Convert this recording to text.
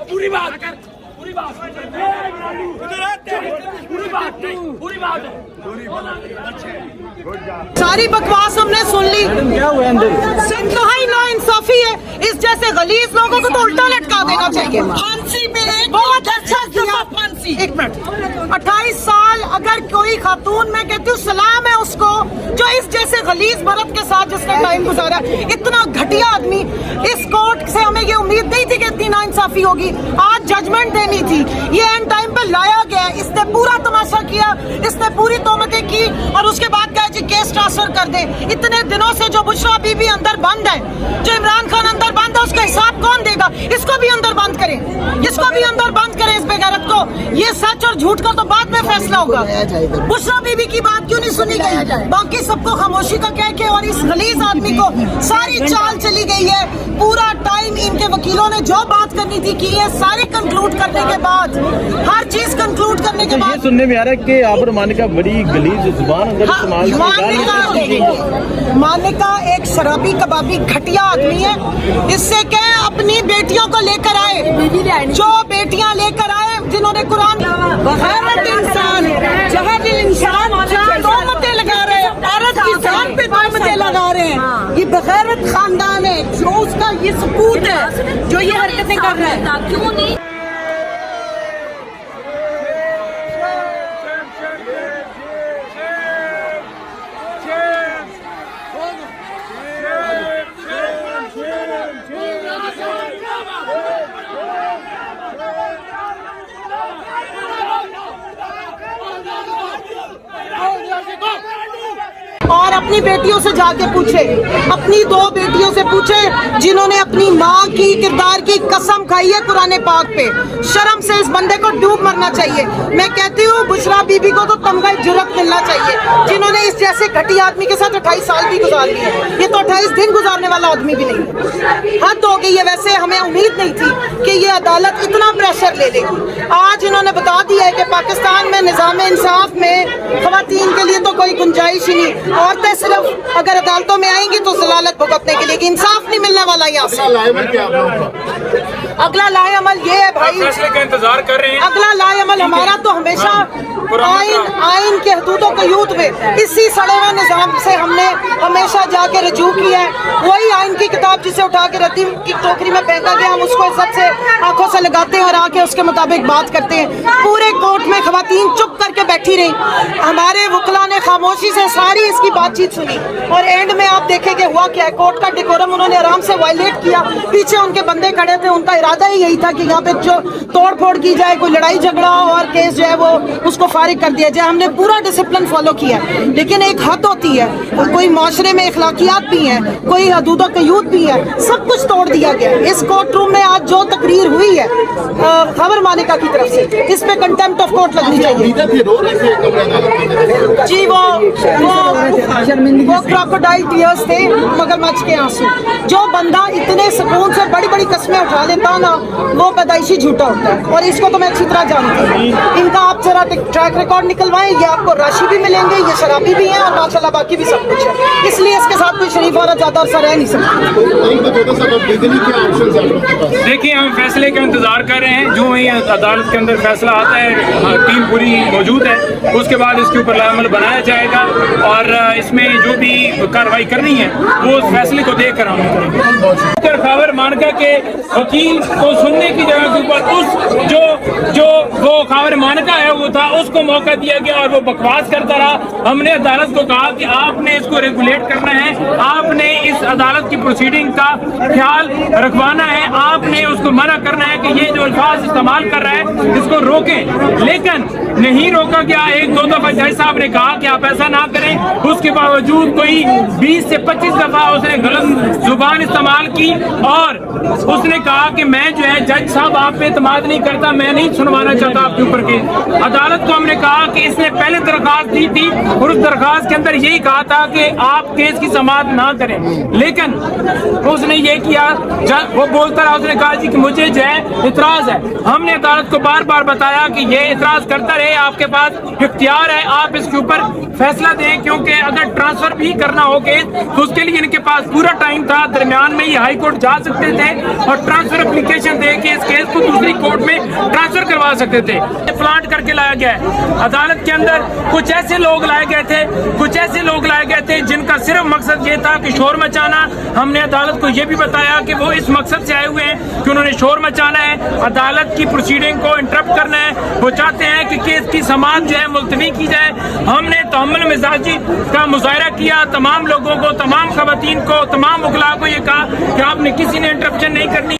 पूरी बात पूरी बात पूरी बात सारी बकवास हमने सुन ली। क्या हुआ अंदर? इंतहाई नाइंसाफी है। इस जैसे गलीज लोगों को तो उल्टा लटका देना चाहिए। फांसी पे बहुत अच्छा किया फांसी। एक मिनट, 28 साल अगर कोई खातून, मैं कहती हूँ सलाम है उसको जो इस जैसे गलीज मर्द के साथ जिसने टाइम गुजारा। इतना घटिया आदमी, इस कोर्ट से हमें ये उम्मीद नहीं थी कि इतनी नाइंसाफी होगी। आज जजमेंट देनी थी, ये एंड टाइम पे लाया गया। इसने पूरा तमाशा किया, इसने पूरी तोहमतें की और उसके बाद कहा जी केस ट्रांसफर कर दे। इतने दिनों से जो बुशरा बीबी अंदर बंद है, जो इमरान खान अंदर बंद है, उसका हिसाब कौन देगा? इसको भी अंदर बंद करें, इसको भी अंदर बंद करें, इस बेगैरत को। ये सच और झूठ का तो बाद में फैसला होगा। बुशरा बीबी की बात क्यों नहीं सुनी गई? बाकी सबको खामोशी का कह के और इस गलीज आदमी को सारी चाल चली गई है। पूरा टाइम इनके वकीलों ने जो बात करनी थी की है, सारे कंक्लूड करने के बाद, हर चीज कंक्लूड करने के बाद सुनने में आ रहा है कि आबर मानिका बड़ी गलीज जुबान अंदर इस्तेमाल मानिका एक शराबी कबाबी घटिया आदमी है। इससे क्या अपनी बेटियों को लेकर आए, जो बेटियां लेकर आए जिन्होंने कुरान बग़ैरत इंसान जहर इंसान तोहमतें लगा रहे हैं, औरत की जान पे तोहमतें लगा रहे हैं। ये बग़ैरत खानदान है जो उसका ये सपूत है जो ये हरकतें कर रहा है। क्यों नहीं और अपनी बेटियों से जाके पूछे, अपनी 2 बेटियों से पूछे जिन्होंने अपनी माँ की किरदार की कसम खाई है कुरान पाक पे। शर्म से इस बंदे को डूब मरना चाहिए। मैं कहती हूँ बुशरा बीबी को तो तमगा जुर्रत मिलना चाहिए, जिन्होंने इस जैसे घटिया आदमी के साथ 28 साल भी गुजार लिए। ये तो 28 दिन गुजारने वाला आदमी भी नहीं है। हद हो गई है। वैसे हमें उम्मीद नहीं थी कि ये अदालत इतना प्रेशर ले लेगी। आज इन्होंने बता दिया है कि पाकिस्तान में निज़ाम इंसाफ में ख़वातीन के लिए तो कोई गुंजाइश ही नहीं। औरतें सिर्फ अगर अदालतों में आएंगी तो जलालत भुगतने के लिए, इंसाफ नहीं मिलने वाला यहाँ से। अगला लाएअमल ये है भाई, फैसले का इंतजार कर रहे हैं। अगला लाएअमल हमारा तो हमेशा आइन के हदूदों के यूथ में इसी सड़े हुए निज़ाम से हमने हमेशा जाके रजू किया है। वही आइन की किताब जिसे उठा के रद्दी की टोकरी में फेंका गया, हम उसको इज्जत से आंखों से लगाते हैं और आके उसके मुताबिक बात करते हैं। पूरे कोर्ट में खवातीन चुप करके बैठी रही, हमारे वकला ने खामोशी से सारी इसकी बातचीत सुनी और एंड में आप देखेंगे हुआ क्या है। कोर्ट का डेकोरम उन्होंने आराम से वायलेट किया। पीछे उनके बंदे खड़े थे, उनका इरादा ही यही था कि यहाँ पे जो तोड़ फोड़ की जाए, कोई लड़ाई झगड़ा हो और केस जो है वो उसको फारिग कर दिया जाए। हमने पूरा डिसिप्लिन फॉलो किया, लेकिन एक हद होती है। कोई माशरे में इखलाकियात भी हैं, कोई हदूदों के यूथ भी है, सब कुछ तोड़ दिया गया। इस कोर्ट रूम में आज जो तकरीर हुई है खबर मानिका की तरफ से, इस पे कंटेम्प्ट ऑफ कोर्ट लगनी चाहिए। जी वो क्रोकोडाइल टीयर्स थे, मगरमच्छ के आंसू। जो बंदा इतने सुकून से बड़ी बड़ी कस्में उठा लेता ना, वो पैदाइशी झूठा होता है और इसको तो मैं अच्छी तरह जानती हूँ। इनका आप जरा ट्रैक रिकॉर्ड निकलवाएं, ये आपको राशि भी मिलेंगे, ये शराबी भी हैं और माशाल्लाह बाकी भी सब कुछ है। इसलिए इसके साथ कोई शरीफ औरत ज्यादा अरसा रह नहीं सकती। देखिए हम फैसले का इंतजार कर रहे हैं। जो ही अदालत के अंदर फैसला आता है, टीम पूरी मौजूद है, उसके बाद इसके ऊपर लाएअमल बनाया जाएगा और इसमें जो भी कार्रवाई करनी है वो उस फैसले को देखकर हम करेंगे। खबर मानिका के वकील को सुनने की जगह के ऊपर उस जो वो खबर मानिका है वो था, उसको मौका दिया गया और वो बकवास करता रहा। हमने अदालत को कहा कि आपने इसको रेगुलेट करना है, आपने इस अदालत की प्रोसीडिंग का ख्याल रखवाना है, आपने उसको मना करना है कि ये जो अल्फाज इस्तेमाल कर रहा है इसको रोकें। लेकिन नहीं रोका गया। 1-2 दफा जज साहब ने कहा कि आप ऐसा ना करें, उसके बावजूद कोई 20 से 25 दफा उसने गलत जुबान इस्तेमाल की और उसने कहा कि मैं जो है जज साहब आप पे एतमाद नहीं करता, मैं नहीं सुनवाना चाहता आपके ऊपर केस। अदालत को हमने कहा कि इसने पहले दरखास्त दी थी और उस दरखास्त के अंदर यही कहा था कि आप केस की समाअत ना करें, लेकिन उसने ये किया। वो बोलता रहा, उसने कहा जी कि मुझे जो है इतराज है। हमने अदालत को बार بار بار بتایا کہ یہ اعتراض کرتا رہے, آپ کے پاس اختیار ہے, آپ اس کے اوپر فیصلہ دیں, کیونکہ اگر ٹرانسفر بھی کرنا ہو کیس تو اس کے لیے ان کے پاس پورا ٹائم تھا, درمیان میں یہ ہائی کورٹ جا سکتے تھے اور ٹرانسفر اپلیکیشن دے کے اس کیس کو دوسری کورٹ میں ٹرانسفر کروا سکتے تھے. پلانٹ کر کے لایا گیا ہے عدالت کے اندر, کچھ ایسے لوگ لائے گئے تھے جن کا صرف مقصد یہ تھا کہ شور مچانا. ہم نے عدالت کو یہ بھی بتایا کہ وہ اس مقصد سے آئے ہوئے ہیں کہ انہوں نے شور مچانا ہے, عدالت کی پروسیڈنگ کو انٹرپٹ کرنا ہے, وہ چاہتے ہیں کہ کیس کی سماعت جو ہے ملتوی کی جائے. ہم نے تحمل مزاجی کا مظاہرہ کیا, تمام لوگوں کو, تمام خواتین کو, تمام وکلاء کو یہ کہا کہ آپ نے کسی نے انٹرپشن نہیں کرنی.